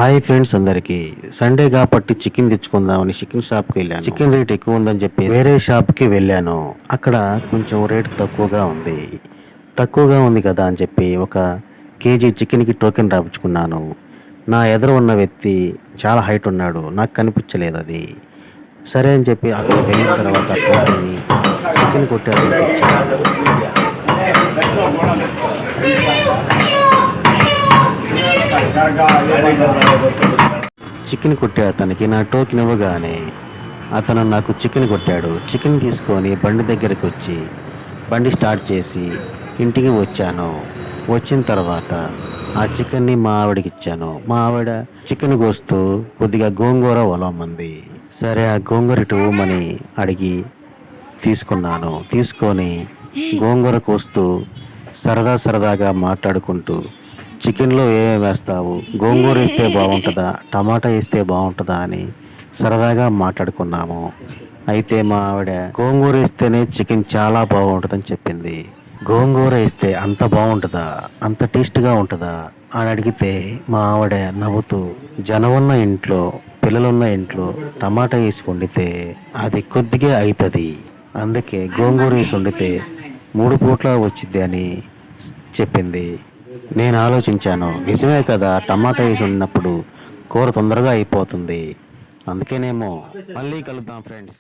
Hi friends, అందరికి Sunday కాబట్టి chicken తెచ్చుకుందామని chicken షాప్కి వెళ్ళాను. చికెన్ రేట్ ఎక్కువ ఉందని చెప్పి వేరే షాప్కి వెళ్ళాను. అక్కడ కొంచెం రేట్ తక్కువగా ఉంది కదా అని చెప్పి ఒక కేజీ చికెన్కి టోకెన్ రాపించుకున్నాను. నా ఎదురు ఉన్న వ్యక్తి చాలా హైట్ ఉన్నాడు, నాకు కనిపించలేదు అది. సరే అని చెప్పి అక్కడ వెళ్ళిన తర్వాత టోకెన్ని చికెన్ కొట్టాను. చికెన్ కొట్టే అతనికి నా టోకెన్ ఇవ్వగానే అతను నాకు చికెన్ కొట్టాడు. చికెన్ తీసుకొని బండి దగ్గరికి వచ్చి బండి స్టార్ట్ చేసి ఇంటికి వచ్చాను. వచ్చిన తర్వాత ఆ చికెన్ని మా ఆవిడకి ఇచ్చాను. మా ఆవిడ చికెన్ కోస్తూ కొద్దిగా గోంగూర ఒలమంది. సరే ఆ గోంగూర ఇటువమని అడిగి తీసుకున్నాను. తీసుకొని గోంగూర కోస్తూ సరదాగా మాట్లాడుకుంటూ చికెన్లో ఏమేమి వేస్తావు, గోంగూర వేస్తే బాగుంటుందా, టమాటా వేస్తే బాగుంటుందా అని సరదాగా మాట్లాడుకున్నాము. అయితే మా ఆవిడ గోంగూర వేస్తేనే చికెన్ చాలా బాగుంటుందని చెప్పింది. గోంగూర వేస్తే అంత బాగుంటుందా, అంత టేస్ట్గా ఉంటుందా అని అడిగితే మా ఆవిడ నవ్వుతూ జనం ఉన్న ఇంట్లో, పిల్లలున్న ఇంట్లో టమాటా వేసి వండితే అది కొద్దిగా అవుతుంది, అందుకే గోంగూర వేసి వండితే 3 పూట్ల వచ్చిద్ది అని చెప్పింది. నేను ఆలోచించాను, నిజమే కదా, టమాటా వేసి వండినప్పుడు కూర తొందరగా అయిపోతుంది, అందుకేనేమో. మళ్ళీ కలుద్దాం ఫ్రెండ్స్.